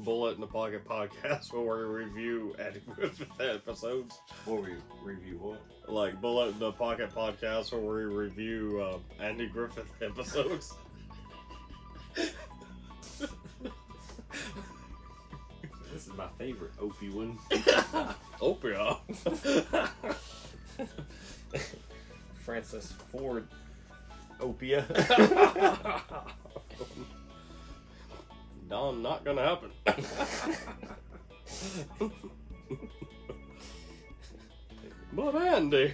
Bullet in the Pocket podcast where we review Andy Griffith episodes. Where we review what? Like Bullet in the Pocket podcast where we review Andy Griffith episodes. This is my favorite Opie one. Opia. Francis Ford Opia. No, not gonna happen. But Andy.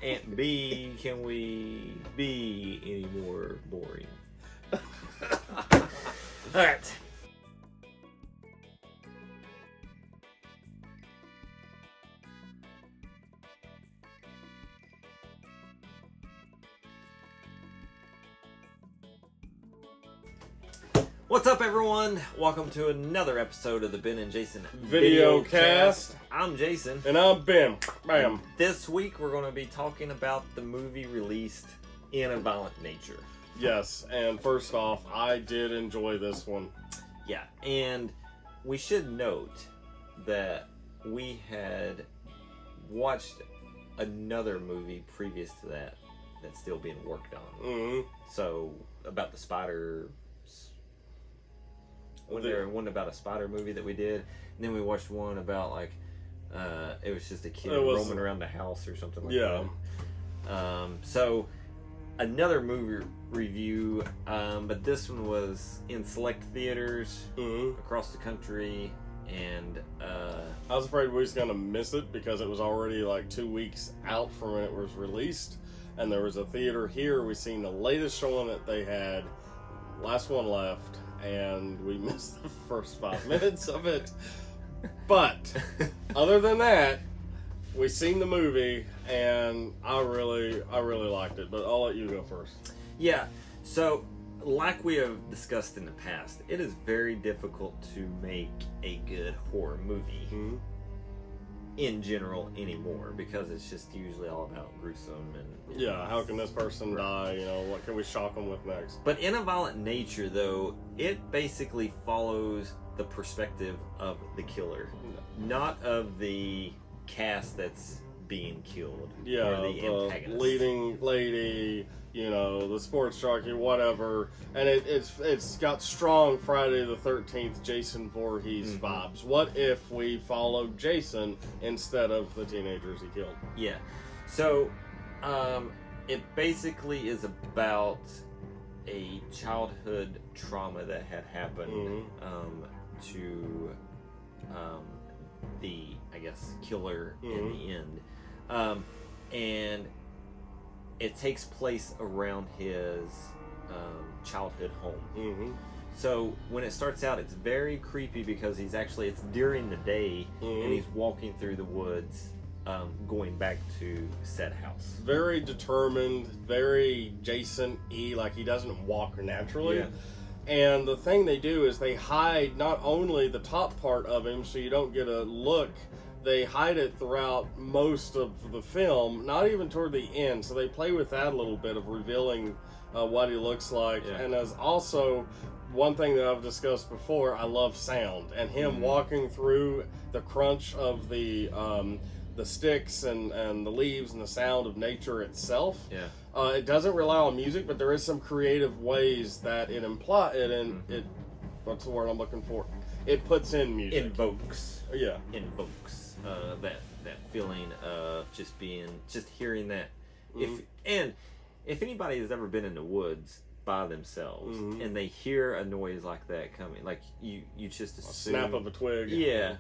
Aunt B, can we be any more boring? Alright. What's up, everyone? Welcome to another episode of the Ben and Jason Video Cast. I'm Jason. And I'm Ben. Bam. This week we're going to be talking about the movie released in a violent nature. Yes, and first off, I did enjoy this one. Yeah, and we should note that we had watched another movie previous to that that's still being worked on. Mm-hmm. So, about the spider... One about a spider movie that we did, and then we watched one about like it was just a kid roaming around the house or something like that. So another movie review, but this one was in select theaters across the country, and I was afraid we was gonna miss it because it was already like 2 weeks out from when it was released, and there was a theater here. We seen the latest showing that they had, last one left. And we missed the first 5 minutes of it. But other than that, we seen the movie, and I really liked it. But I'll let you go first. Yeah. So, like we have discussed in the past, it is very difficult to make a good horror movie in general anymore, because it's just usually all about gruesome and how can this person die? You know, what can we shock them with next? But in a violent nature, though, it basically follows the perspective of the killer, not of the cast that's being killed. Yeah, or the antagonist. Leading lady, you know, the sports jockey, whatever, and it's got strong Friday the 13th Jason Voorhees vibes. What if we followed Jason instead of the teenagers he killed? Yeah, so it basically is about a childhood trauma that had happened to the, I guess, killer in the end, and it takes place around his childhood home. So when it starts out, it's very creepy because it's during the day, and he's walking through the woods, going back to said house. Very determined, very Jason-y, like he doesn't walk naturally. Yeah. And the thing they do is they hide not only the top part of him so you don't get a look, they hide it throughout most of the film, not even toward the end. So they play with that a little bit of revealing what he looks like. Yeah. And as also one thing that I've discussed before, I love sound. And him walking through the crunch of the sticks and the leaves and the sound of nature itself. Yeah. It doesn't rely on music, but there is some creative ways that it what's the word I'm looking for? It puts in music. Invokes. Yeah. Invokes that feeling of just hearing that. If anybody has ever been in the woods by themselves and they hear a noise like that coming, like you just assume, a snap of a twig. Yeah,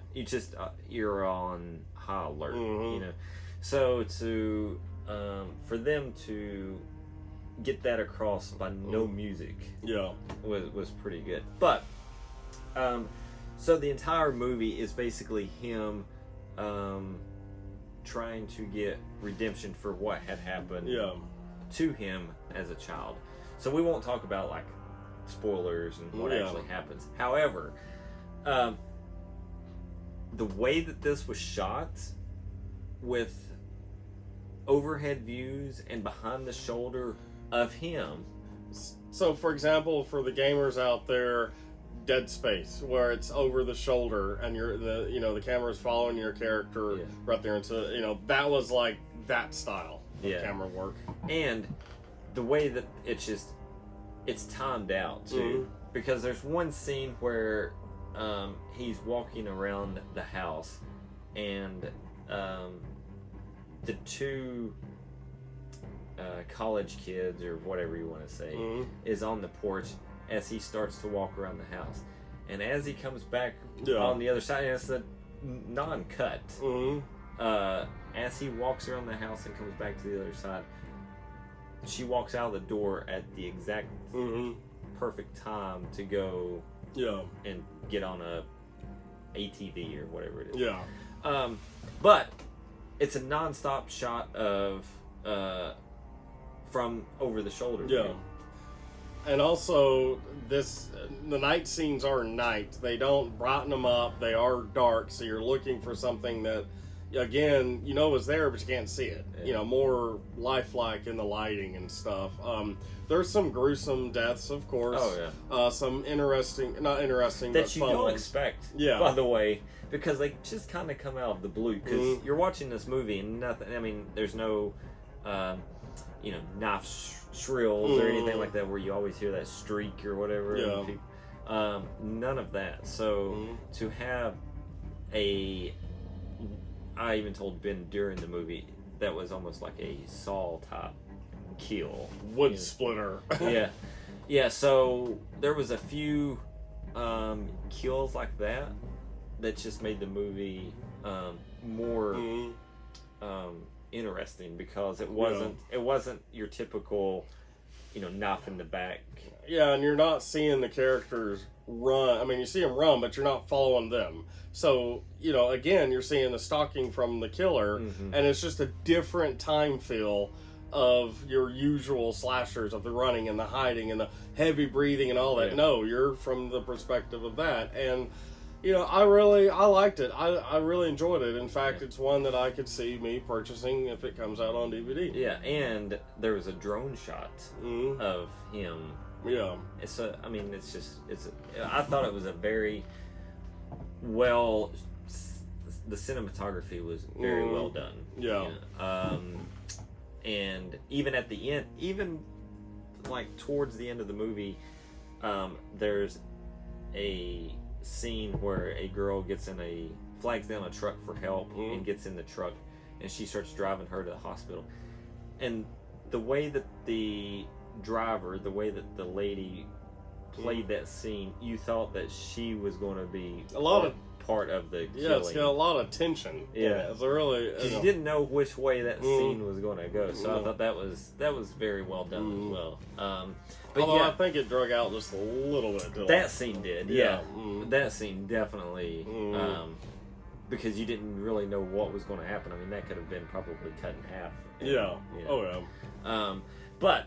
you're on high alert. You know, so for them to get that across by no music, was pretty good. But so the entire movie is basically him trying to get redemption for what had happened to him as a child. So we won't talk about like spoilers and what actually happens. However, the way that this was shot, with overhead views and behind the shoulder of him. So, for example, for the gamers out there, dead space where it's over the shoulder and the camera's following your character right there. And so, that was like that style of camera work. And the way that it's timed out too. Because there's one scene where he's walking around the house and the two college kids, or whatever you want to say, is on the porch as he starts to walk around the house. And as he comes back on the other side, and it's a non-cut, as he walks around the house and comes back to the other side, she walks out of the door at the exact perfect time to go and get on a ATV or whatever it is. But it's a non-stop shot of from over the shoulder. And also, the night scenes are night. They don't brighten them up. They are dark, so you're looking for something that, again, is there, but you can't see it. More lifelike in the lighting and stuff. There's some gruesome deaths, of course. Some not interesting, that but you fun don't ones. expect. By the way, because they just kind of come out of the blue. Because you're watching this movie and nothing. I mean, there's no, knife shrills or anything like that where you always hear that streak or whatever. None of that. So to have I even told Ben during the movie that was almost like a Saw type kill. Wood splitter. So there was a few kills like that just made the movie more interesting, because it wasn't your typical knife in the back. And you're not seeing the characters run. I mean, you see them run, but you're not following them. So, again, you're seeing the stalking from the killer, and it's just a different time feel of your usual slashers, of the running and the hiding and the heavy breathing and all that. No, you're from the perspective of that. And, I liked it. I really enjoyed it. In fact, it's one that I could see me purchasing if it comes out on DVD. And there was a drone shot of him. I thought it was a very the cinematography was very well done. And even at the end, even like towards the end of the movie, there's a scene where a girl flags down a truck for help and gets in the truck, and she starts driving her to the hospital. And the way that the lady played that scene, you thought that she was going to be part of the killing. It's got a lot of tension. It's really, because you didn't know which way that scene was going to go. So I thought that was very well done as well. But although I think it drug out just a little bit. That scene did, that scene definitely, because you didn't really know what was going to happen. I mean, that could have been probably cut in half. But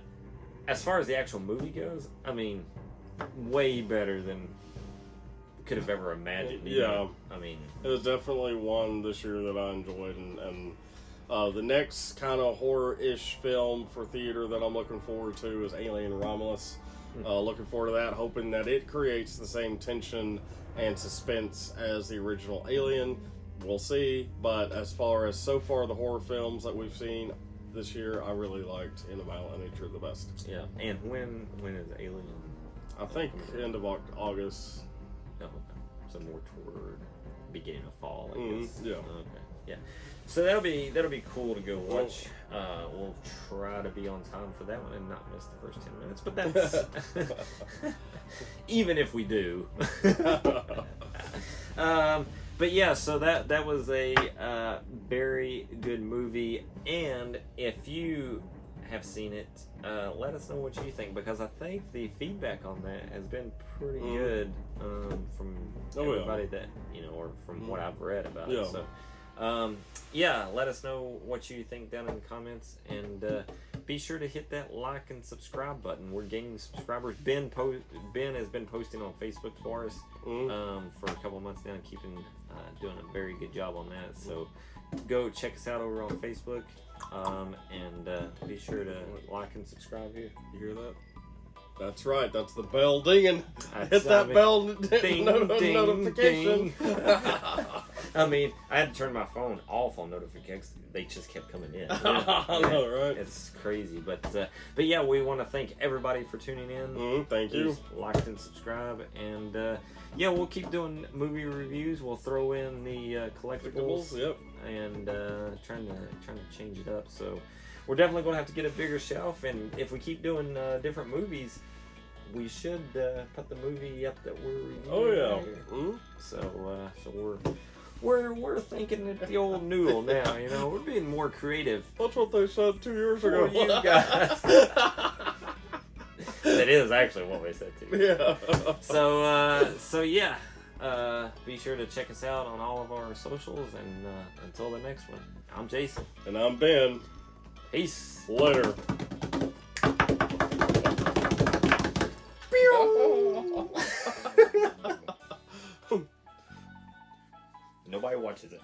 as far as the actual movie goes, I mean, way better than could have ever imagined. I mean, it was definitely one this year that I enjoyed, and the next kind of horror-ish film for theater that I'm looking forward to is Alien Romulus. Looking forward to that, hoping that it creates the same tension and suspense as the original Alien. We'll see, but as far as so far the horror films that we've seen this year, I really liked In the Violent Nature the best. And when is Alien? I think end of August. So more toward beginning of fall, I guess. So that'll be cool to go watch. We'll try to be on time for that one and not miss the first 10 minutes. But that's even if we do. But yeah, so that was a very good movie, and if you have seen it, let us know what you think, because I think the feedback on that has been pretty good from everybody that or from what I've read about it. So let us know what you think down in the comments, and be sure to hit that like and subscribe button. We're gaining subscribers. Ben has been posting on Facebook for us for a couple months now, doing a very good job on that. So go check us out over on Facebook, and be sure to like and subscribe here. You hear that? That's right. That's the bell dinging. That's, Hit that bell ding, notification. ding. I mean, I had to turn my phone off on notifications. They just kept coming in. I know, right? It's crazy, but yeah, we want to thank everybody for tuning in. Thank you. Please like and subscribe, and yeah, we'll keep doing movie reviews. We'll throw in the collectibles. Yep. And trying to change it up. So we're definitely going to have to get a bigger shelf, and if we keep doing different movies, we should put the movie up that we're reviewing. Oh yeah. Later. So we're thinking at the old noodle now. You know, we're being more creative. That's what they said 2 years ago. For you guys. That is actually what we said too. Yeah. So yeah. Be sure to check us out on all of our socials, and until the next one, I'm Jason. And I'm Ben. Peace. Later. Nobody watches it.